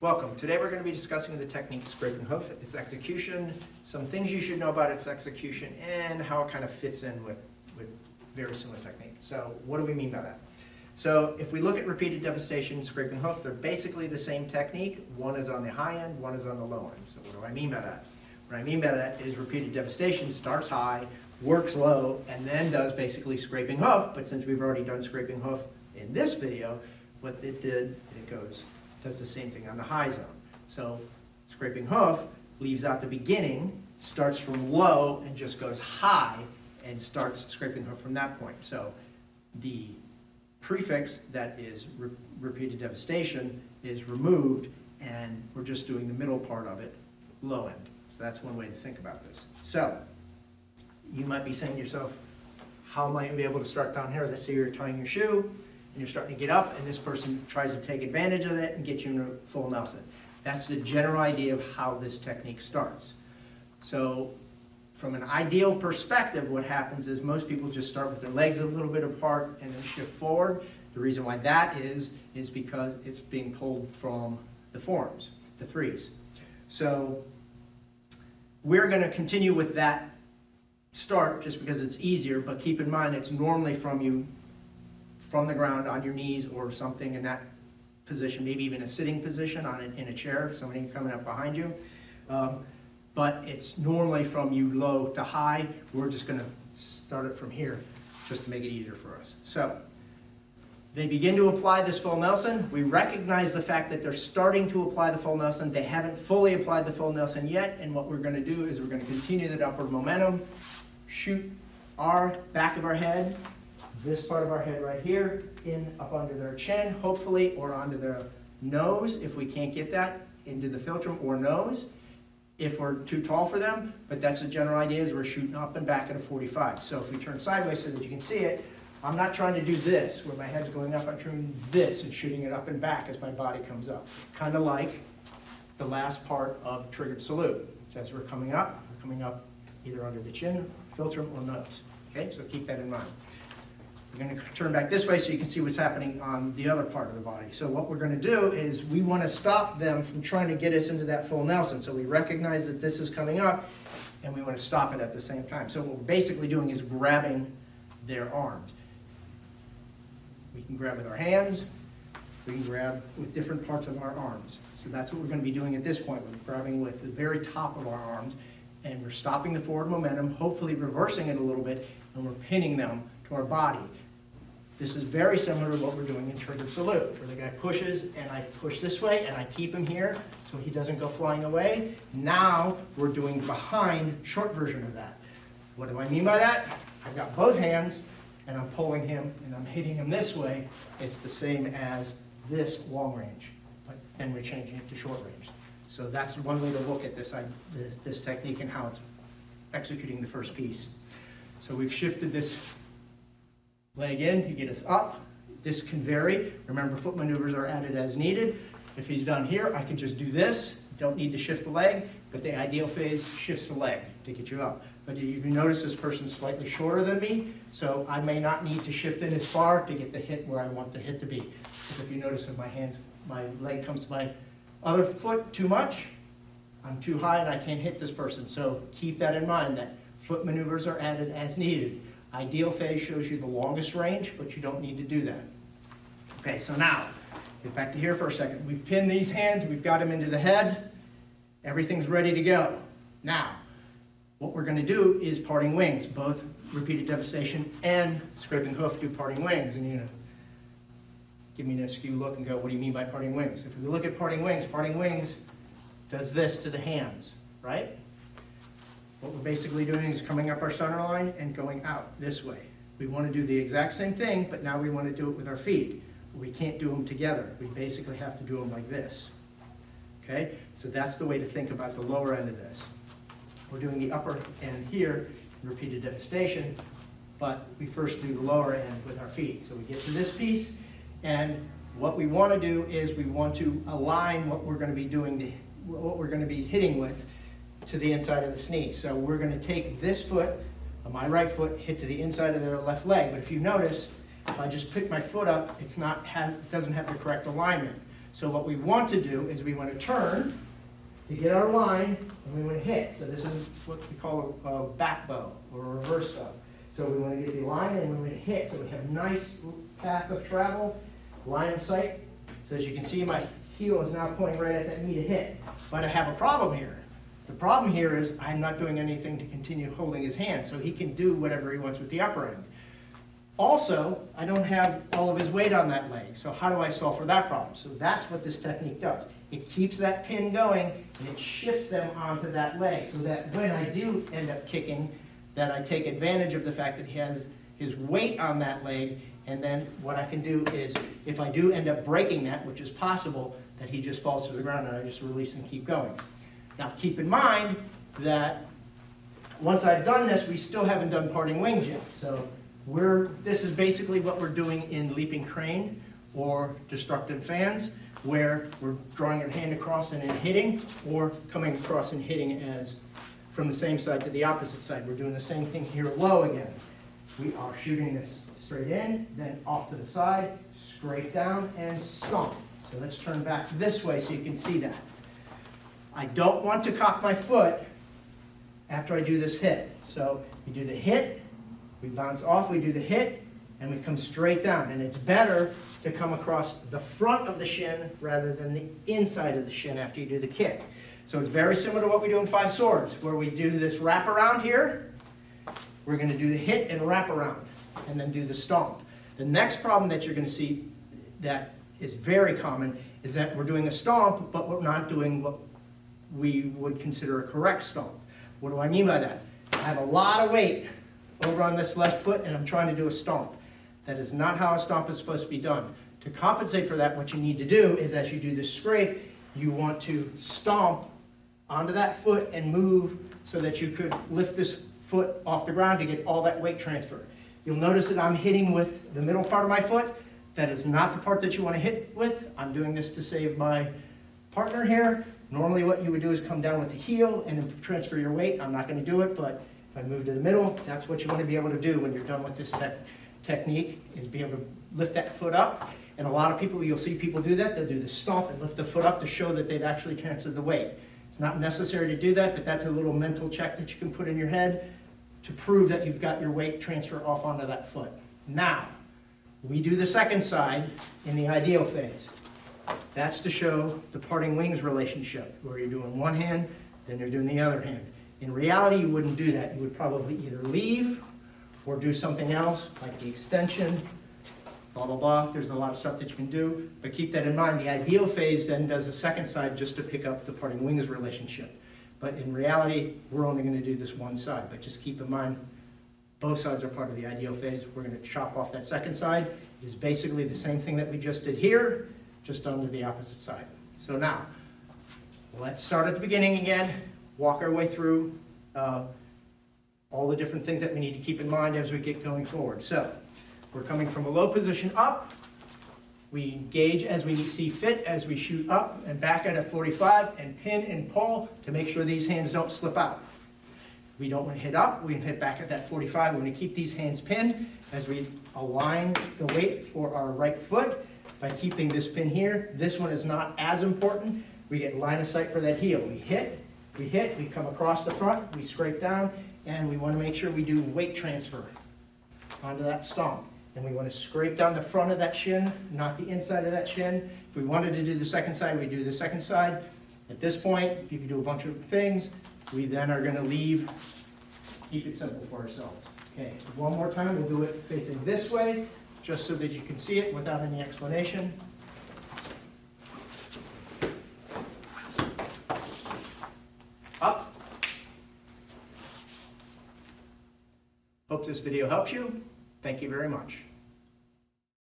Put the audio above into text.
Welcome. Today we're going to be discussing the technique Scraping Hoof, its execution, some things you should know about its execution, and how it kind of fits in with very similar technique. So what do we mean by that? So if we look at repeated devastation, Scraping Hoof, they're basically the same technique. One is on the high end, one is on the low end. So what do I mean by that? What I mean by that is repeated devastation starts high, works low, and then does basically Scraping Hoof. But since we've already done Scraping Hoof in this video, what it did, does the same thing on the high zone. So Scraping Hoof leaves out the beginning, starts from low and just goes high and starts Scraping Hoof from that point. So the prefix that is repeated devastation is removed and we're just doing the middle part of it, low end. So that's one way to think about this. So you might be saying to yourself, how am I going to be able to start down here? Let's say you're tying your shoe and you're starting to get up and this person tries to take advantage of it and get you in a full Nelson. That's the general idea of how this technique starts. So from an ideal perspective, what happens is most people just start with their legs a little bit apart and then shift forward. The reason why that is because it's being pulled from the forearms, the threes. So we're going to continue with that start just because it's easier, but keep in mind it's normally from the ground on your knees or something in that position, maybe even a sitting position in a chair, somebody coming up behind you. But it's normally from you low to high. We're just going to start it from here just to make it easier for us. So they begin to apply this full Nelson. We recognize the fact that they're starting to apply the full Nelson. They haven't fully applied the full Nelson yet, and what we're going to do is we're going to continue that upward momentum, shoot our back of our head, this part of our head right here, up under their chin, hopefully, or onto their nose, if we can't get that, into the philtrum or nose, if we're too tall for them. But that's the general idea, is we're shooting up and back at a 45. So if we turn sideways so that you can see it, I'm not trying to do this, where my head's going up, I'm doing this and shooting it up and back as my body comes up. Kind of like the last part of triggered salute. So as we're coming up either under the chin, philtrum, or nose. Okay, so keep that in mind. We're going to turn back this way so you can see what's happening on the other part of the body. So what we're going to do is we want to stop them from trying to get us into that full Nelson. So we recognize that this is coming up and we want to stop it at the same time. So what we're basically doing is grabbing their arms. We can grab with our hands, we can grab with different parts of our arms. So that's what we're going to be doing at this point. We're grabbing with the very top of our arms and we're stopping the forward momentum, hopefully reversing it a little bit, and we're pinning them to our body. This is very similar to what we're doing in triggered salute, where the guy pushes and I push this way and I keep him here so he doesn't go flying away. Now we're doing behind, short version of that. What do I mean by that? I've got both hands and I'm pulling him and I'm hitting him this way. It's the same as this long range, but then we're changing it to short range. So that's one way to look at this technique and how it's executing the first piece. So we've shifted this leg in to get us up. This can vary. Remember, foot maneuvers are added as needed. If he's done here, I can just do this. Don't need to shift the leg, but the ideal phase shifts the leg to get you up. But you notice this person's slightly shorter than me, so I may not need to shift in as far to get the hit where I want the hit to be. Because if you notice that my leg comes to my other foot too much, I'm too high and I can't hit this person. So keep that in mind, that foot maneuvers are added as needed. Ideal phase shows you the longest range, but you don't need to do that. Okay, so now, get back to here for a second. We've pinned these hands, we've got them into the head, everything's ready to go. Now, what we're going to do is parting wings. Both repeated devastation and Scraping Hoof do parting wings. And you know, give me an askew look and go, what do you mean by parting wings? If we look at parting wings does this to the hands, right? What we're basically doing is coming up our center line and going out this way. We want to do the exact same thing, but now we want to do it with our feet. We can't do them together. We basically have to do them like this. Okay? So that's the way to think about the lower end of this. We're doing the upper end here, repeated devastation, but we first do the lower end with our feet. So we get to this piece, and what we want to do is we want to align what we're going to be doing, what we're going to be hitting with, to the inside of the knee. So we're going to take this foot, my right foot, hit to the inside of their left leg. But if you notice, if I just pick my foot up, it doesn't have the correct alignment. So what we want to do is we want to turn to get our line, and we want to hit. So this is what we call a back bow or a reverse bow. So we want to get the line and we want to hit. So we have a nice path of travel, line of sight. So as you can see, my heel is now pointing right at that knee to hit. But I have a problem here. The problem here is I'm not doing anything to continue holding his hand, so he can do whatever he wants with the upper end. Also, I don't have all of his weight on that leg, so how do I solve for that problem? So that's what this technique does. It keeps that pin going, and it shifts them onto that leg, so that when I do end up kicking, that I take advantage of the fact that he has his weight on that leg, and then what I can do is, if I do end up breaking that, which is possible, that he just falls to the ground and I just release and keep going. Now keep in mind that once I've done this, we still haven't done parting wings yet. So this is basically what we're doing in leaping crane or destructive fans, where we're drawing our hand across and then hitting, or coming across and hitting as from the same side to the opposite side. We're doing the same thing here low again. We are shooting this straight in, then off to the side, scrape down, and stomp. So let's turn back this way so you can see that. I don't want to cock my foot after I do this hit. So we do the hit, we bounce off, we do the hit, and we come straight down. And it's better to come across the front of the shin rather than the inside of the shin after you do the kick. So it's very similar to what we do in Five Swords, where we do this wrap around here. We're going to do the hit and wrap around, and then do the stomp. The next problem that you're going to see that is very common is that we're doing a stomp, but we're not doing what we would consider a correct stomp. What do I mean by that? I have a lot of weight over on this left foot, and I'm trying to do a stomp. That is not how a stomp is supposed to be done. To compensate for that, what you need to do is, as you do this scrape, you want to stomp onto that foot and move so that you could lift this foot off the ground to get all that weight transfer. You'll notice that I'm hitting with the middle part of my foot. That is not the part that you want to hit with. I'm doing this to save my partner here. Normally what you would do is come down with the heel and transfer your weight. I'm not going to do it, but if I move to the middle, that's what you want to be able to do when you're done with this technique, is be able to lift that foot up. And a lot of people, you'll see people do that. They'll do the stomp and lift the foot up to show that they've actually transferred the weight. It's not necessary to do that, but that's a little mental check that you can put in your head to prove that you've got your weight transfer off onto that foot. Now, we do the second side in the ideal phase. That's to show the parting wings relationship, where you're doing one hand, then you're doing the other hand. In reality, you wouldn't do that. You would probably either leave or do something else, like the extension, blah, blah, blah. There's a lot of stuff that you can do, but keep that in mind. The ideal phase then does the second side just to pick up the parting wings relationship. But in reality, we're only going to do this one side. But just keep in mind, both sides are part of the ideal phase. We're going to chop off that second side. It is basically the same thing that we just did here, just onto the opposite side. So now, let's start at the beginning again, walk our way through all the different things that we need to keep in mind as we get going forward. So, we're coming from a low position up. We engage as we see fit as we shoot up and back at a 45 and pin and pull to make sure these hands don't slip out. We don't want to hit up, we can hit back at that 45. We're going to keep these hands pinned as we align the weight for our right foot by keeping this pin here. This one is not as important. We get line of sight for that heel. We hit, we come across the front, we scrape down, and we want to make sure we do weight transfer onto that stomp. And we want to scrape down the front of that shin, not the inside of that shin. If we wanted to do the second side, we do the second side. At this point, you can do a bunch of things. We then are going to leave, keep it simple for ourselves. Okay, one more time, we'll do it facing this way, just so that you can see it without any explanation. Up. Hope this video helps you. Thank you very much.